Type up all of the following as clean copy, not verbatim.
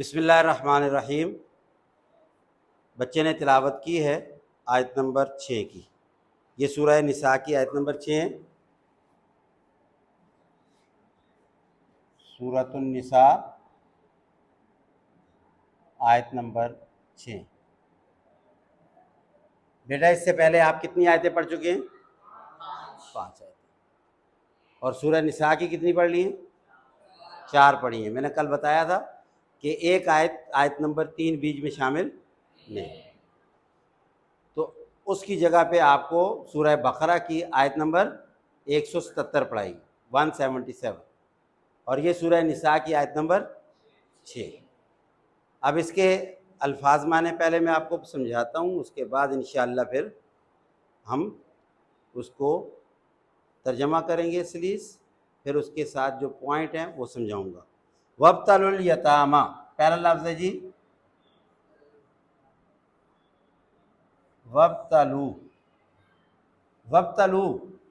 बिस्मिल्लाहिर्रहमानिर्रहीम। बच्चे ने तिलावत की है आयत नंबर 6 की। ये सूरह निसा की आयत नंबर 6 है। सूरतुन निसा आयत नंबर 6। बेटा इससे पहले आप कितनी आयतें पढ़ चुके हैं? 5 आयतें। और सूरह निसा की कितनी पढ़ ली हैं? 4 पढ़ी हैं। मैंने कल बताया था कि एक आयत नंबर 3 बीच में शामिल नहीं, तो उसकी जगह पे आपको सूरह बकरा की आयत नंबर 177 पढ़ाई, 177, और ये सूरह निसा की आयत नंबर 6। अब इसके अल्फाज माने पहले मैं आपको समझाता हूँ, उसके बाद इंशाअल्लाह फिर हम उसको तर्जमा करेंगे सलीस, फिर उसके साथ जो पॉइंट हैं वो समझाऊंगा। वब्तलुल यतामा, पहला लफ्ज़ है जी वब्तलू। वब्तलू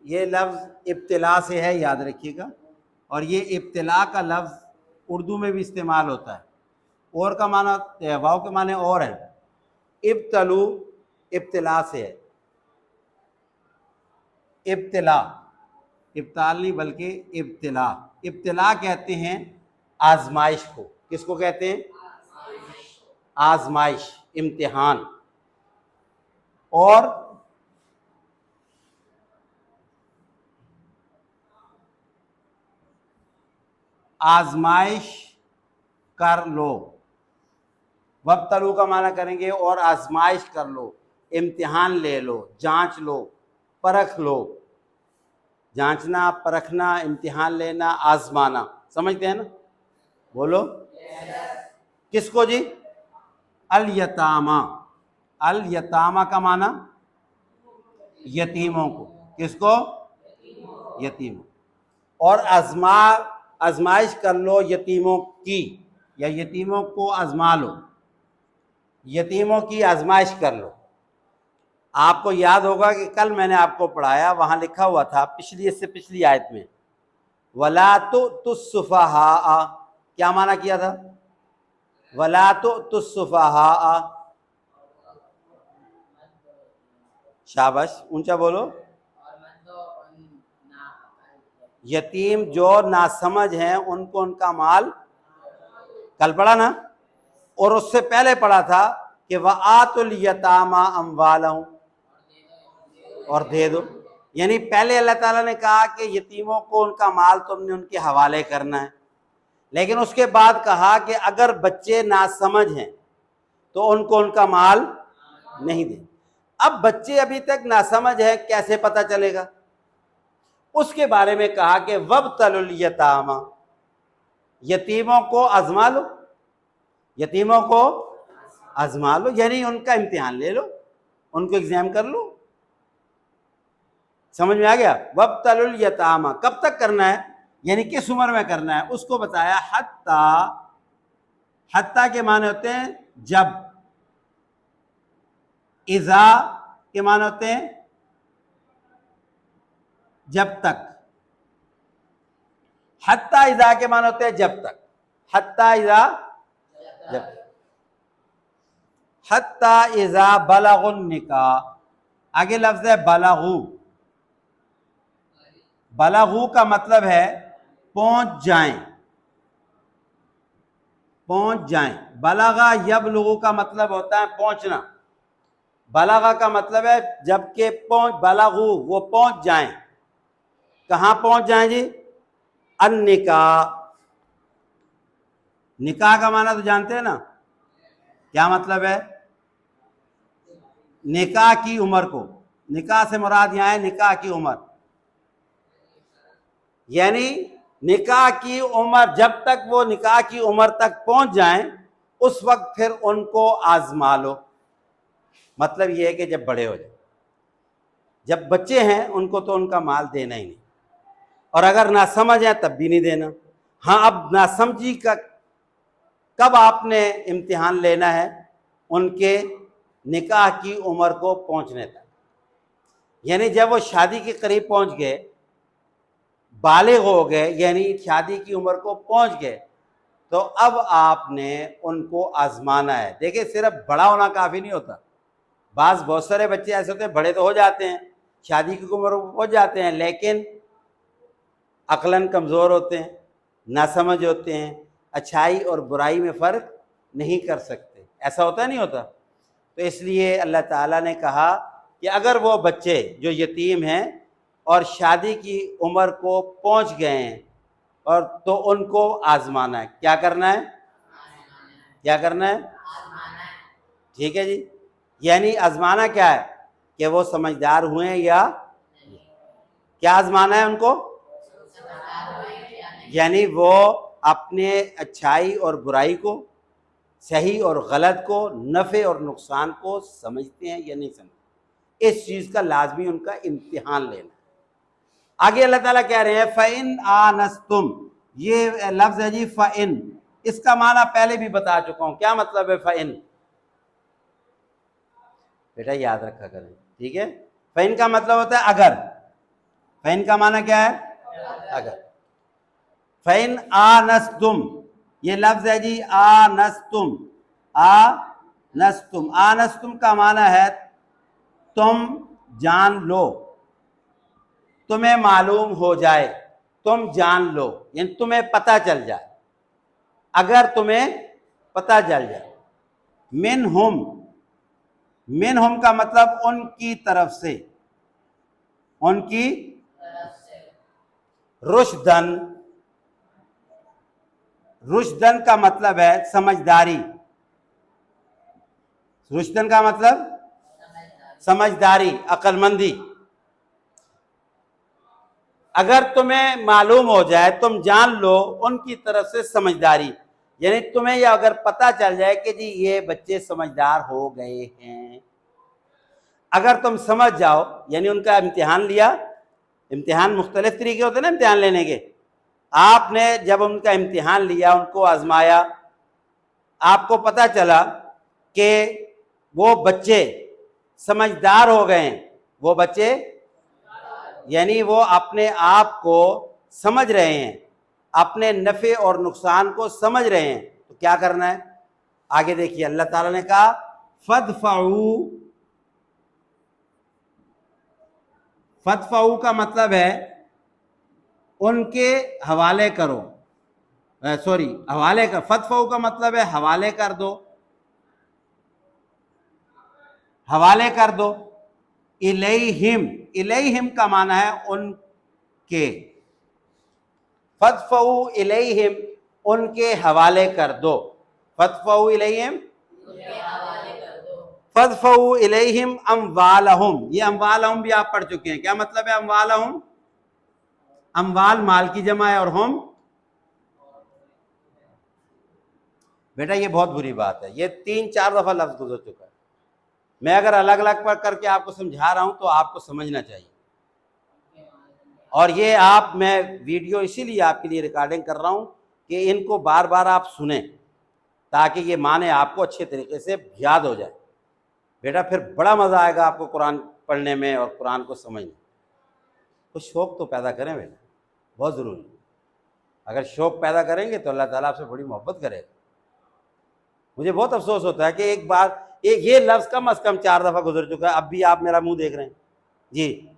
ये लफ्ज़ इब्तिला से है, याद रखिएगा। और ये इब्तिला का लफ्ज़ उर्दू में भी इस्तेमाल होता है। और का माना, वाव के माने और है। इब्तलू इब्तिला से है। इब्तिला, इब्ताल नहीं बल्कि इब्तिला। इब्तिला कहते हैं आजमाइश को। किसको कहते हैं? आजमाइश, इम्तिहान। और आजमाइश कर लो। वब्तलू का माना करेंगे और आजमाइश कर लो, इम्तिहान ले लो, जांच लो, परख लो। जांचना, परखना, इम्तिहान लेना, आजमाना, समझते हैं ना? बोलो। किसको जी? अल यतामा। अल यतामा का माना यतीमों को। किसको? यतीमों। और आजमाइश कर लो यतीमों की, या यतीमों को आजमा लो। यतीमों की आजमाइश कर लो। आपको याद होगा कि कल मैंने आपको पढ़ाया, वहां लिखा हुआ था पिछली, इससे पिछली आयत में, वला तो तुस्सुफहा, क्या माना किया था? वला तो तुस्सुफहा। शाबाश, ऊंचा बोलो। यतीम जो नासमझ हैं उनको उनका माल, कल पढ़ा ना? और उससे पहले पढ़ा था कि वआतुल यतामा अमवालहुम, और दे दो। यानी पहले अल्लाह ताला ने कहा कि यतीमों को उनका माल तुमने उनके हवाले करना है, लेकिन उसके बाद कहा कि अगर बच्चे नासमझ हैं तो उनको उनका माल नहीं दे। अब बच्चे अभी तक नासमझ है, कैसे पता चलेगा? उसके बारे में कहा कि वब्तलुल यतामा, यतीमों को आजमा लो। यतीमों को आजमा लो यानी उनका इम्तिहान ले लो, उनको एग्जाम कर लो। समझ में आ गया? वब्तलुल यतामा कब तक करना है, यानी किस उम्र में करना है, उसको बताया। हत्ता, हत्ता के माने होते हैं जब। इज़ा के माने होते हैं जब तक। हत्ता इज़ा के माने होते हैं जब तक। हत्ता इज़ा जब। हत्ता इज़ा बलगुन निकाह, आगे लफ्ज है बलगू। बलगू का मतलब है पहुंच जाएं, पहुंच जाएं। बलगा यबलुगु का मतलब होता है पहुंचना। बलगा का मतलब है जबकि पहुंच, बलगू वो पहुंच जाएं। कहां पहुंच जाएं जी? अन निकाह। निकाह का माना तो जानते हैं ना, क्या मतलब है? निकाह की उम्र को, निकाह से मुराद यहां है निकाह की उम्र, यानी निकाह की उम्र, जब तक वो निकाह की उम्र तक पहुंच जाएं उस वक्त फिर उनको आजमा लो। मतलब ये है कि जब बड़े हो जाए, जब बच्चे हैं उनको तो उनका माल देना ही नहीं, और अगर ना समझ है तब भी नहीं देना। हाँ, अब ना समझी का कब आपने इम्तिहान लेना है? उनके निकाह की उम्र को पहुंचने तक, यानी जब वो शादी के करीब पहुंच गए, बालिग हो गए, यानी शादी की उम्र को पहुंच गए, तो अब आपने उनको आजमाना है। देखिए, सिर्फ बड़ा होना काफ़ी नहीं होता। बहुत सारे बच्चे ऐसे होते हैं, बड़े तो हो जाते हैं, शादी की उम्र में पहुँच जाते हैं, लेकिन अक्लन कमज़ोर होते हैं, नासमझ होते हैं, अच्छाई और बुराई में फ़र्क नहीं कर सकते। ऐसा होता नहीं होता? तो इसलिए अल्लाह ताला ने कहा कि अगर वो बच्चे जो यतीम हैं और शादी की उम्र को पहुंच गए हैं और तो उनको आजमाना है। क्या करना है? क्या करना है? ठीक है जी। यानी आजमाना क्या है कि वो समझदार हुए हैं या क्या आजमाना है उनको? यानी वो अपने अच्छाई और बुराई को, सही और गलत को, नफ़े और नुकसान को समझते हैं या नहीं समझते। इस चीज़ का लाजमी उनका इम्तिहान लेना। आगे अल्लाह ताला कह रहे हैं फ़इन आनस्तुम, ये लफ्ज़ है जी फ़इन, इसका माना पहले भी बता चुका हूं। क्या मतलब है फ़इन? बेटा याद रखा करें, ठीक है। फ़इन का मतलब होता है अगर। फ़इन का माना क्या है? अगर। फ़इन आनस्तुम, ये लफ्ज़ है जी आनस्तुम। आनस्तुम, आनस्तुम का माना है तुम जान लो, तुम्हें मालूम हो जाए, तुम जान लो, यानी तुम्हें पता चल जाए। अगर तुम्हें पता चल जाए। मिनहुम, मिनहुम का मतलब उनकी तरफ से, उनकी रुश्दन, रुश्दन का मतलब है समझदारी। रुश्दन का मतलब समझदारी, अक्लमंदी। अगर तुम्हें मालूम हो जाए, तुम जान लो उनकी तरफ से समझदारी, यानी तुम्हें यह अगर पता चल जाए कि जी ये बच्चे समझदार हो गए हैं। अगर तुम समझ जाओ, यानी उनका इम्तिहान लिया। इम्तिहान मुख्तलिफ तरीके होते हैं ना इम्तिहान लेने के। आपने जब उनका इम्तिहान लिया, उनको आजमाया, आपको पता चला कि वो बच्चे समझदार हो गए हैं, वो बच्चे यानी वो अपने आप को समझ रहे हैं, अपने नफ़े और नुकसान को समझ रहे हैं, तो क्या करना है? आगे देखिए, अल्लाह ताला ने कहा फदफऊ, फदफऊ का मतलब है उनके हवाले करो, सॉरी हवाले कर। फदफऊ का मतलब है हवाले कर दो, हवाले कर दो। इलैहिम, इलैहिम का माना है उनके। फदफऊ इलैहिम, उनके हवाले कर दो। फदफऊ इलैहिम, फदफऊ इलैहिम अमवालहुम। ये अमवालहुम भी आप पढ़ चुके हैं। क्या मतलब है अमवालहुम? अमवाल माल की जमा है और हम, बेटा ये बहुत बुरी बात है, ये 3-4 दफा लफ्ज गुजर चुका है। मैं अगर अलग अलग पर करके आपको समझा रहा हूं तो आपको समझना चाहिए। और ये आप, मैं वीडियो इसीलिए आपके लिए रिकॉर्डिंग कर रहा हूं कि इनको बार बार आप सुने, ताकि ये माने आपको अच्छे तरीके से याद हो जाए। बेटा फिर बड़ा मज़ा आएगा आपको कुरान पढ़ने में और कुरान को समझने। तो शौक़ तो पैदा करें बेटा, बहुत ज़रूरी है। अगर शौक़ पैदा करेंगे तो अल्लाह ताला आपसे बड़ी मोहब्बत करेगा। मुझे बहुत अफसोस होता है कि एक बार एक ये लफ्ज़ कम से कम 4 दफ़ा गुजर चुका है, अब भी आप मेरा मुंह देख रहे हैं जी।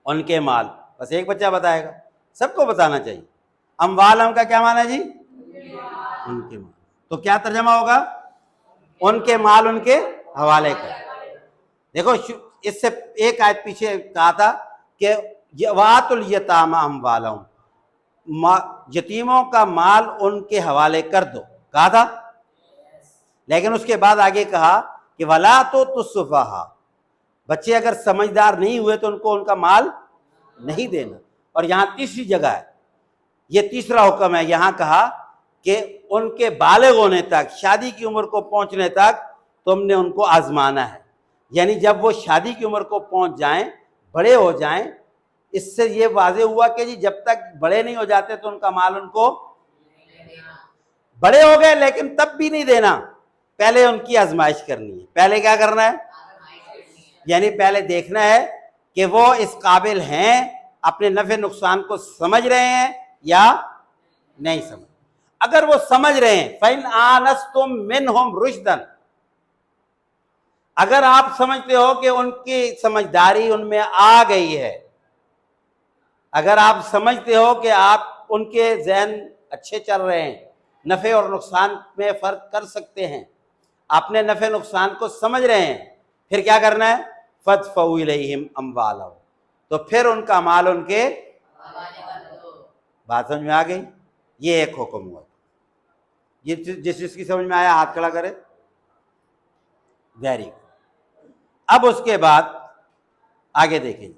उनके माल, बस एक बच्चा बताएगा, सबको बताना चाहिए। अमवालम का क्या माना है जी? उनके माल। तो क्या तर्जमा होगा? उनके माल उनके हवाले कर। देखो, इससे एक आयत पीछे कहा था कि वातुल यतामा अमवालहुम, यतीमों का माल उनके हवाले कर दो, कहा था। लेकिन उसके बाद आगे कहा कि वला तो तुस्सुफहा, बच्चे अगर समझदार नहीं हुए तो उनको उनका माल नहीं देना। और यहां तीसरी जगह है, ये तीसरा हुक्म है। यहां कहा कि उनके बालिग होने तक, शादी की उम्र को पहुंचने तक तुमने उनको आजमाना है। यानी जब वो शादी की उम्र को पहुंच जाएं, बड़े हो जाएं, इससे ये वाजे हुआ कि जी जब तक बड़े नहीं हो जाते तो उनका माल उनको, बड़े हो गए लेकिन तब भी नहीं देना, पहले उनकी आजमाइश करनी है। पहले क्या करना है? यानी पहले देखना है कि वो इस काबिल हैं, अपने नफे नुकसान को समझ रहे हैं या नहीं समझ। अगर वो समझ रहे हैं, फ़इन आनस्तुम मिनहुम रुश्दन, अगर आप समझते हो कि उनकी समझदारी उनमें आ गई है, अगर आप समझते हो कि आप उनके ज़हन अच्छे चल रहे हैं, नफ़े और नुकसान में फ़र्क कर सकते हैं, आपने नफ़े नुकसान को समझ रहे हैं, फिर क्या करना है, फदफऊ इलैहिम अम्वालहुम, तो फिर उनका माल उनके, बात समझ में आ गई। ये एक हुक्म हुआ। ये जिस जिसकी समझ में आया हाथ खड़ा करे। Very good. अब उसके बाद आगे देखें,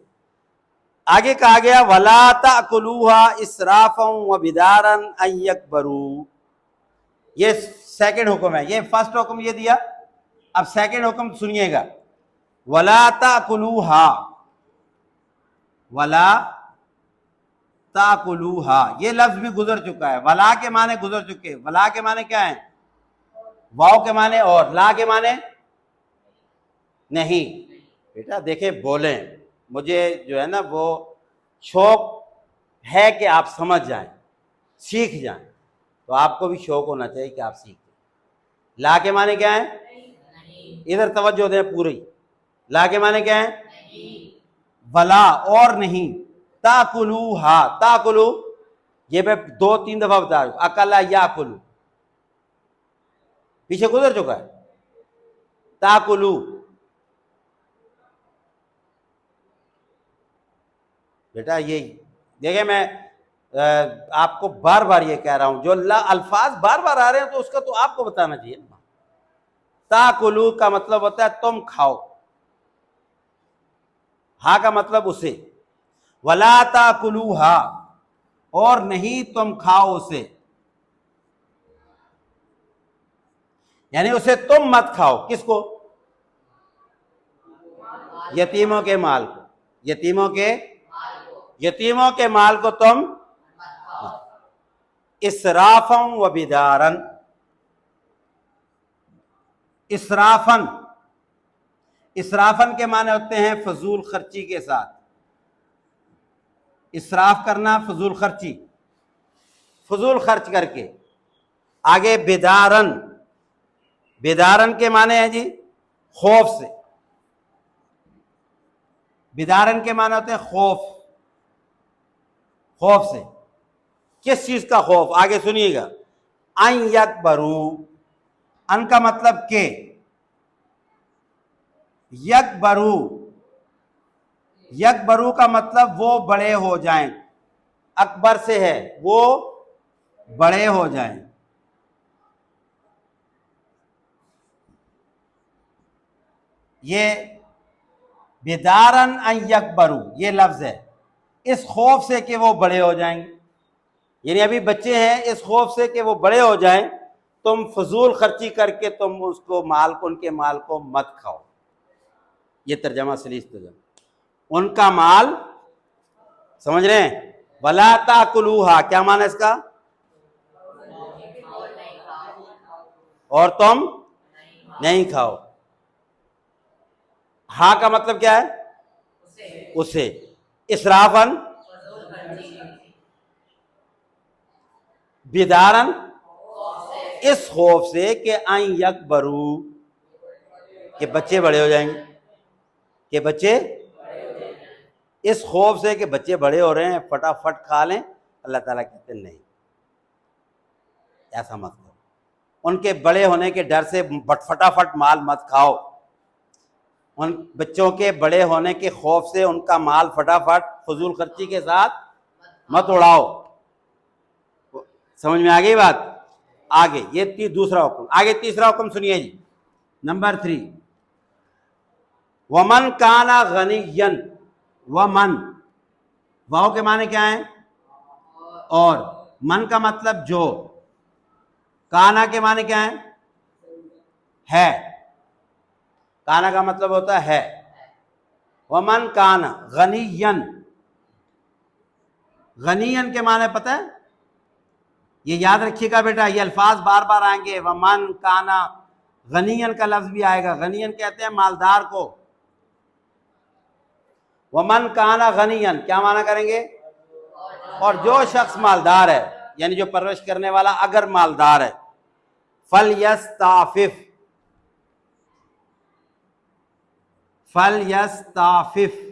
आगे कहा गया वला ताकुलूहा इसराफन व बिदारन अन यकबरू। ये सेकंड हुक्म है, ये फर्स्ट हुक्म ये दिया, अब सेकंड हुक्म सुनिएगा, वला ताकुलूहा, वला ताकुलूहा, ये लफ्ज भी गुजर चुका है, वला के माने गुजर चुके, वला के माने क्या है, वाव के माने और, ला के माने नहीं। बेटा देखे बोले, मुझे जो है ना वो शौक है कि आप समझ जाएं, सीख जाएं, तो आपको भी शौक होना चाहिए कि आप सीखें। ला के माने क्या है, इधर तवज्जो दें पूरी, ला के माने क्या है, वला और नहीं, ताकुलूहा, ताकुलू ये मैं 2-3 दफा बता रहा हूं, अकला याकुलू पीछे गुजर चुका है, ताकुलू, बेटा ये देखिए मैं आपको बार बार ये कह रहा हूं, जो अल्फाज बार बार आ रहे हैं तो उसका तो आपको बताना चाहिए ना। ताकुलू का मतलब होता है तुम खाओ, हा का मतलब उसे, वला ताकुलूहा और नहीं तुम खाओ उसे, यानी उसे तुम मत खाओ। किसको, यतीमों के माल को, यतीमों के माल को तुम इसराफन व बिदारन, इसराफन, इसराफन के माने होते हैं फजूल खर्ची के साथ, इसराफ करना, फजूल खर्ची, फजूल खर्च करके। आगे बिदारन, बिदारन के माने हैं जी खौफ से, बिदारन के माने होते हैं खौफ, खौफ से। किस चीज का खौफ, आगे सुनिएगा, अन यकबरू, अन का मतलब के, यकबरू, यकबरू का मतलब वो बड़े हो जाएं, अकबर से है वो बड़े हो जाएं। ये बिदारन अन यकबरू ये लफ्ज है, इस खौफ से कि वो बड़े हो जाएंगे, यानी अभी बच्चे हैं, इस खौफ से कि वो बड़े हो जाएं तुम फजूल खर्ची करके तुम उसको माल को, उनके माल को मत खाओ। ये तर्जमा सलीस तर्जमा, उनका माल, समझ रहे हैं, वला ताकुलूहा क्या माना इसका, और तुम नहीं खाओ। हा का मतलब क्या है, उसे, इसराफन, बिदारन, इस खौफ से कि अन यकबरू के बच्चे बड़े हो जाएंगे, कि बच्चे, इस खौफ से कि बच्चे बड़े हो रहे हैं फटाफट खा लें। अल्लाह ताला कहते नहीं, ऐसा मत करो, उनके बड़े होने के डर से फटाफट माल मत खाओ, उन बच्चों के बड़े होने के खौफ से उनका माल फटाफट फजूल खर्ची के साथ मत उड़ाओ। समझ में आ गई बात। आगे ये दूसरा हुक्म, आगे तीसरा हुक्म सुनिए जी, नंबर 3, वमन काना गनियन, वमन, वाव के माने क्या है, और, मन का मतलब जो, काना के माने क्या है, काना का मतलब होता है, वमन काना गनियन, गनियन के माने पता है, ये याद रखिएगा बेटा, ये अल्फाज बार बार आएंगे, वमन काना, गनियन का लफ्ज भी आएगा, गनियन कहते हैं मालदार को, वमन काना गनियन क्या माना करेंगे, और जो शख्स मालदार है, यानी जो परवरिश करने वाला अगर मालदार है, फलयस्ताफिफ, फलयस्ताफिफ,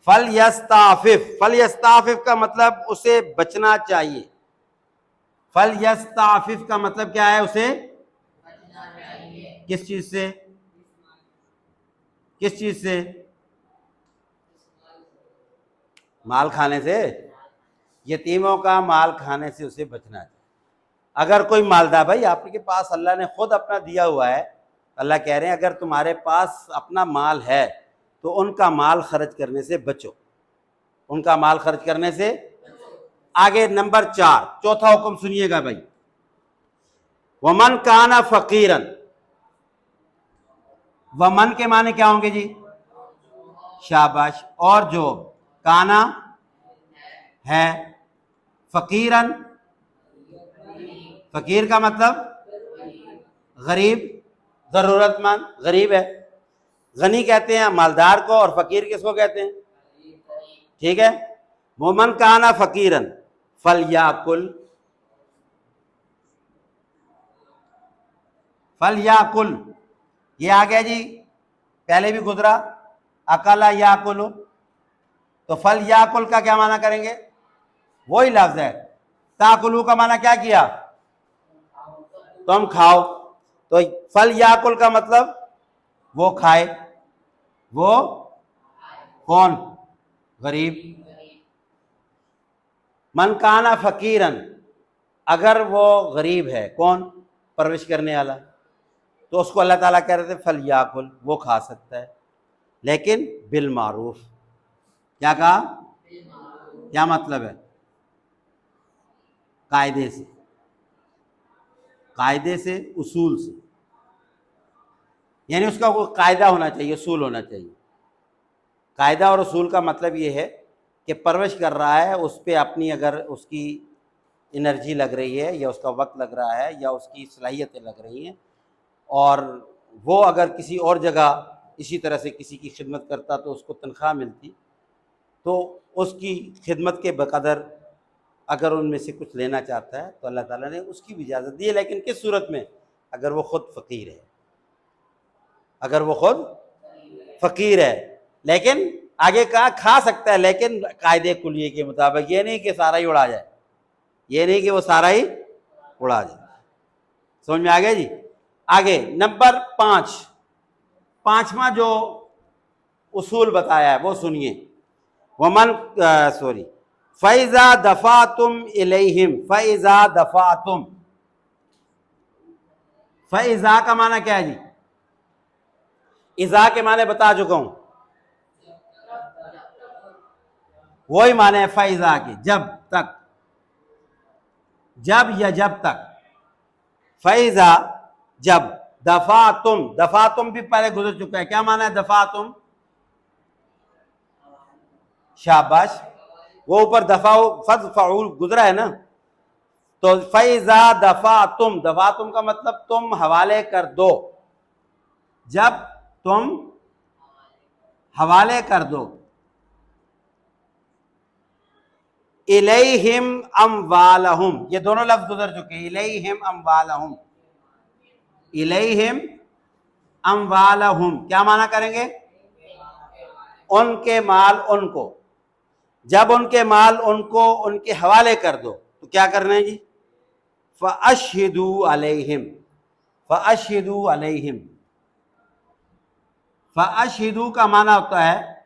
फलयस्ताफिफ, फलयस्ताफिफ का मतलब उसे बचना चाहिए। फलयस्ताफिफ का मतलब क्या है? उसे बचना चाहिए। किस चीज से? किस चीज से? माल खाने से। यतीमों का माल खाने से उसे बचना चाहिए। अगर कोई मालदार, भाई आपके पास अल्लाह ने खुद अपना दिया हुआ है, अल्लाह कह रहे हैं अगर तुम्हारे पास अपना माल है तो उनका माल खर्च करने से बचो, उनका माल खर्च करने से। आगे नंबर 4, चौथा हुक्म सुनिएगा भाई। वमन काना फकीरन, वमन के माने क्या होंगे जी? शाबाश। और जो काना है, फकीरन, फकीर का मतलब गरीब, जरूरतमंद, गरीब है। गनी कहते हैं मालदार को, और फकीर किसको कहते हैं? ठीक है। वमन काना फकीरन फलयाकुल, फलयाकुल, ये आ गया जी, पहले भी गुजरा, अकला याकुल। तो फलयाकुल का क्या माना करेंगे? वही लफ्ज है। ताकुलू का माना क्या किया? तुम खाओ। तो फलयाकुल का मतलब वो खाए। वो कौन? गरीब। मन काना फकीरन, अगर वो गरीब है, कौन? परवरिश करने वाला, तो उसको अल्लाह ताला कह रहे थे फलयाकुल, वो खा सकता है, लेकिन बिल मारूफ। क्या कहा? क्या मतलब है? कायदे से, कायदे से, उसूल से, यानी उसका कोई कायदा होना चाहिए, उसूल होना चाहिए। कायदा और उसूल का मतलब ये है कि परवरिश कर रहा है, उस पर अपनी अगर उसकी एनर्जी लग रही है, या उसका वक्त लग रहा है, या उसकी सलाहियतें लग रही हैं, और वो अगर किसी और जगह इसी तरह से किसी की खिदमत करता तो उसको तनख्वाह मिलती, तो उसकी खिदमत के बकदर अगर उनमें से कुछ लेना चाहता है तो अल्लाह ताला ने उसकी भी इजाज़त दी है। लेकिन किस सूरत में? अगर वो खुद फ़कीर है, अगर वो खुद फ़कीर है। लेकिन आगे कहा खा सकता है, लेकिन कायदे कुलिये के मुताबिक। ये नहीं कि सारा ही उड़ा जाए, ये नहीं कि वो सारा ही उड़ा जाए। समझ में आ गया जी? आगे नंबर 5, पांचवा जो उसूल बताया है वो सुनिए। वमन सॉरी, फैज़ा दफा तुम इलैहिम, फैज़ा दफा तुम, फैज़ा का माना क्या है जी? इज़ा के माने बता चुका हूं, वही माने है फैज़ा के, जब तक, जब या जब तक। फैज़ा जब, दफा तुम, दफा तुम भी पहले गुजर चुका है। क्या माना है दफा तुम? शाबाश, वो ऊपर दफा फज फऊल गुजरा है ना। तो फैज़ा दफा तुम, दफा तुम का मतलब तुम हवाले कर दो, जब तुम हवाले कर दो। इलैहिम अमवालहुम, ये दोनों लफ्ज गुजर चुके हैं। इलैहिम अमवालहुम, इलैहिम अमवालहुम क्या माना करेंगे? उनके माल उनको, जब उनके माल उनको उनके हवाले कर दो तो क्या करना है जी? फ़अशहिदू अलैहिम, फ़अशहिदू अलैहिम। फ़अशहिदू का माना होता है,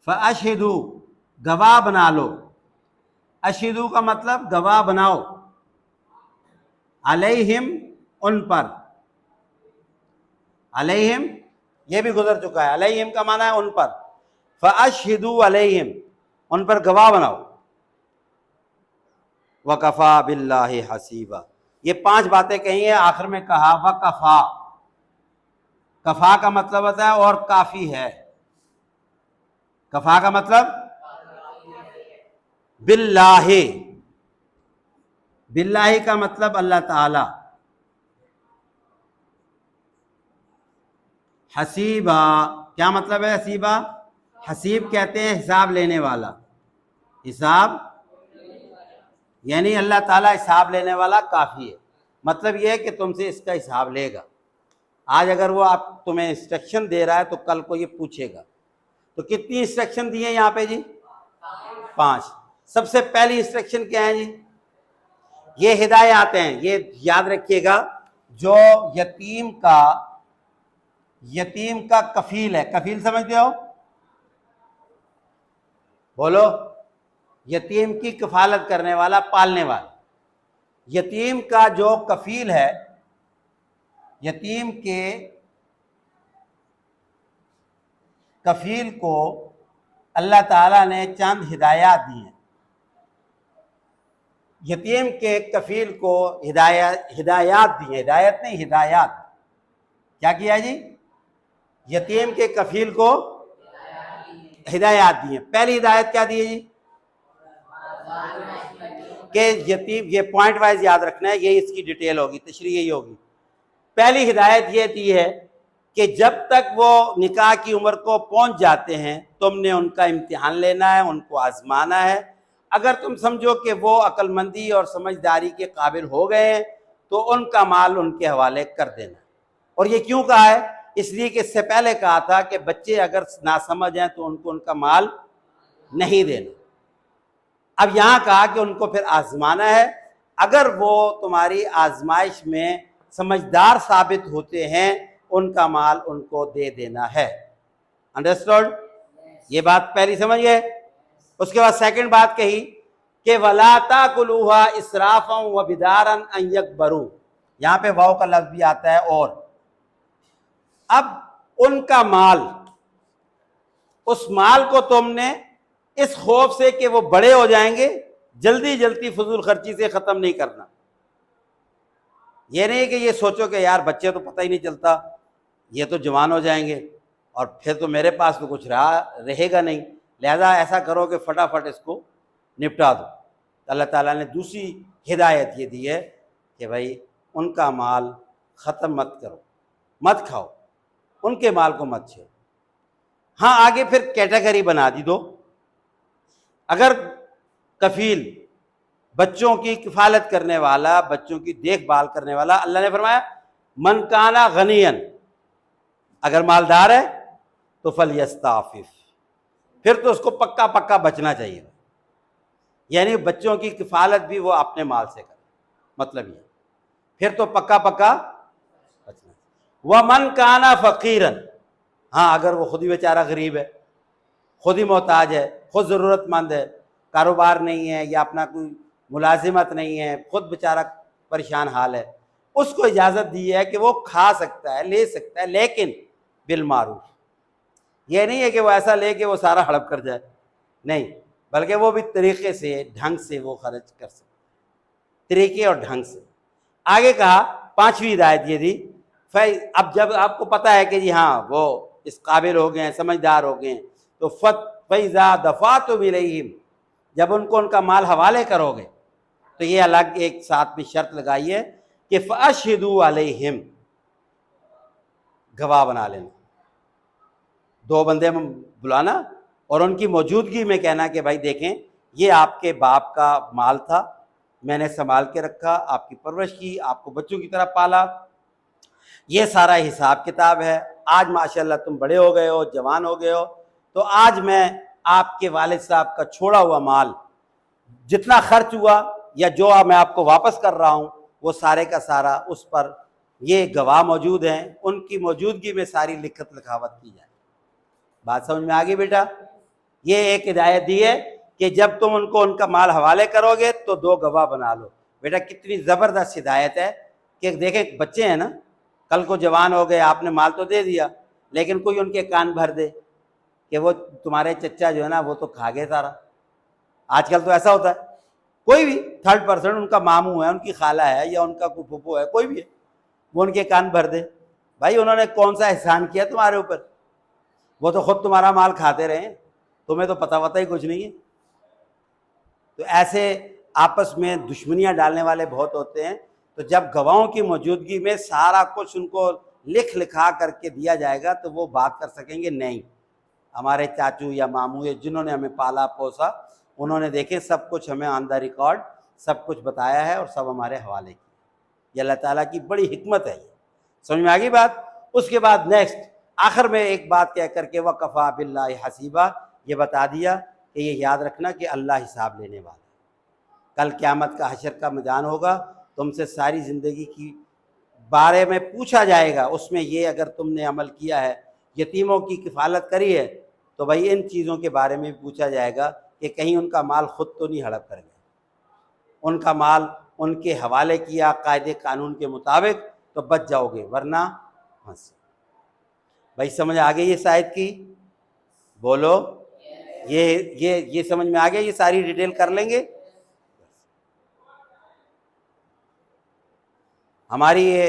फ़अशहिदू गवाह बना लो, अशहिदू का मतलब गवाह बनाओ, अलैहिम उन पर, अलैहिम ये भी गुजर चुका है। अलैहिम का माना है उन पर, फ़अशहिदू अलैहिम उन पर गवाह बनाओ। वकफ़ा बिल्लाहि हसीबा, ये 5 बातें कही है। आखिर में कहा वकफ़ा, कफ़ा का मतलब होता है और काफ़ी है। कफ़ा का मतलब बिल्लाहि, बिल्लाहि का मतलब अल्लाह ताला, हसीबा क्या मतलब है? हसीबा हसीब कहते हैं हिसाब लेने वाला, हिसाब यानी अल्लाह ताला हिसाब लेने वाला काफ़ी है। मतलब ये है कि तुमसे इसका हिसाब लेगा। आज अगर वो आप तुम्हें इंस्ट्रक्शन दे रहा है तो कल को ये पूछेगा। तो कितनी इंस्ट्रक्शन दी है यहाँ पे जी? 5। सबसे पहली इंस्ट्रक्शन क्या है जी? ये हिदायत हैं, ये याद रखिएगा। जो यतीम का कफील है, कफील समझते हो? बोलो। यतीम की कफालत करने वाला, पालने वाला। यतीम का जो कफील है, यतीम के कफील को अल्लाह ताला ने चंद हिदायत दी हैं। यतीम के कफील को हिदायत दी है, हिदायत नहीं, हिदायत। क्या किया जी? यतीम के कफील को हिदायत दी है। पहली हिदायत क्या दी है जी? कि यतीम, ये पॉइंट वाइज याद रखना है, ये इसकी डिटेल होगी, तशरीह यही होगी। पहली हिदायत ये दी है कि जब तक वो निकाह की उम्र को पहुंच जाते हैं, तुमने उनका इम्तिहान लेना है, उनको आजमाना है। अगर तुम समझो कि वो अक्लमंदी और समझदारी के काबिल हो गए हैं तो उनका माल उनके हवाले कर देना। और ये क्यों कहा है? इसलिए कि इससे पहले कहा था कि बच्चे अगर नासमझ हैं तो उनको उनका माल नहीं देना। अब यहाँ कहा कि उनको फिर आजमाना है। अगर वो तुम्हारी आजमाइश में समझदार साबित होते हैं, उनका माल उनको दे देना है। अंडरस्टूड? ये बात पहली समझ गए। उसके बाद सेकंड बात कही कि वला ताकुलूहा इसराफन व बिदारन अन यकबरू। यहाँ पे वाव का लफ्ज भी आता है। और अब उनका माल, उस माल को तुमने इस खौफ से कि वो बड़े हो जाएंगे, जल्दी जल्दी फजूल खर्ची से खत्म नहीं करना। ये नहीं कि ये सोचो कि यार बच्चे तो पता ही नहीं चलता, ये तो जवान हो जाएंगे और फिर तो मेरे पास तो कुछ रहेगा नहीं, लिहाजा ऐसा करो कि फटाफट इसको निपटा दो। अल्लाह ताला ने दूसरी हिदायत ये दी है कि भाई उनका माल ख़त्म मत करो, मत खाओ, उनके माल को मत छेड़ो। हाँ, आगे फिर कैटेगरी बना दी दो। अगर कफील, बच्चों की किफालत करने वाला, बच्चों की देखभाल करने वाला, अल्लाह ने फरमाया मन काना गनियन, अगर मालदार है तो फल यस्ताफिफ, फिर तो उसको पक्का पक्का बचना चाहिए। यानी बच्चों की किफालत भी वो अपने माल से करे, मतलब ये, फिर तो पक्का पक्का बचना। वह मन काना फ़कीरन, हाँ अगर वो खुद ही बेचारा गरीब है, खुद ही मोहताज है, खुद ज़रूरतमंद है, कारोबार नहीं है या अपना कोई मुलाजिमत नहीं है, खुद बेचारा परेशान हाल है, उसको इजाज़त दी है कि वो खा सकता है, ले सकता है, लेकिन बिल मारूफ। ये नहीं है कि वो ऐसा ले कि वो सारा हड़प कर जाए, नहीं, बल्कि वो भी तरीक़े से, ढंग से वो खर्च कर सकते, तरीक़े और ढंग से। आगे कहा, पांचवी हिदायत ये दी, अब जब आपको पता है कि जी हाँ वो इस काबिल हो गए हैं, समझदार हो गए हैं, तो फ़ैज़ा दफ़ातुम इलैहिम, जब उनको उनका माल हवाले करोगे तो ये अलग एक साथ में शर्त लगाई है कि फ़अशहिदू अलैहिम, गवाह बना लेना, 2 बंदे बुलाना और उनकी मौजूदगी में कहना कि भाई देखें ये आपके बाप का माल था, मैंने संभाल के रखा, आपकी परवरिश की, आपको बच्चों की तरह पाला, ये सारा हिसाब किताब है। आज माशाल्लाह तुम बड़े हो गए हो, जवान हो गए हो, तो आज मैं आपके वालिद साहब का छोड़ा हुआ माल जितना खर्च हुआ या जो मैं आपको वापस कर रहा हूँ, वो सारे का सारा उस पर ये गवाह मौजूद हैं, उनकी मौजूदगी में सारी लिखत लिखावत की जाए। बात समझ में आ गई बेटा? ये एक हिदायत दी है कि जब तुम उनको उनका माल हवाले करोगे तो 2 गवाह बना लो। बेटा कितनी ज़बरदस्त हिदायत है कि देखें बच्चे हैं ना, कल को जवान हो गए, आपने माल तो दे दिया, लेकिन कोई उनके कान भर दे कि वो तुम्हारे चच्चा जो है ना वो तो खा गए सारा। आजकल तो ऐसा होता है, कोई भी थर्ड पर्सन, उनका मामू है, उनकी खाला है या उनका कोई फूफो है, कोई भी है, वो उनके कान भर दे, भाई उन्होंने कौन सा एहसान किया तुम्हारे ऊपर, वो तो खुद तुम्हारा माल खाते रहे, तुम्हें तो पता ही कुछ नहीं है। तो ऐसे आपस में दुश्मनियां डालने वाले बहुत होते हैं। तो जब गवाहों की मौजूदगी में सारा कुछ उनको लिखा करके दिया जाएगा तो वो बात कर सकेंगे नहीं, हमारे चाचू या मामू या जिन्होंने हमें पाला पोसा, उन्होंने देखे सब कुछ हमें ऑन द रिकॉर्ड सब कुछ बताया है और सब हमारे हवाले किया। ये अल्लाह ताला की बड़ी हिकमत है। ये समझ में आ गई बात। उसके बाद नेक्स्ट आखिर में एक बात कह करके वकफ़ा बिल्लाहि हसीबा, ये बता दिया कि ये याद रखना कि अल्लाह हिसाब लेने वाला है। कल क़यामत का हशर का मैदान होगा, तुमसे सारी ज़िंदगी की बारे में पूछा जाएगा। उसमें ये अगर तुमने अमल किया है, यतीमों की किफ़ालत करी है, तो भाई इन चीज़ों के बारे में पूछा जाएगा कि कहीं उनका माल ख़ुद तो नहीं हड़प कर गया, उनका माल उनके हवाले किया कायदे कानून के मुताबिक तो बच जाओगे, वरना फंस। भाई समझ आ गई इस आयत की? बोलो। ये समझ में आ गया? ये सारी डिटेल कर लेंगे। हमारी ये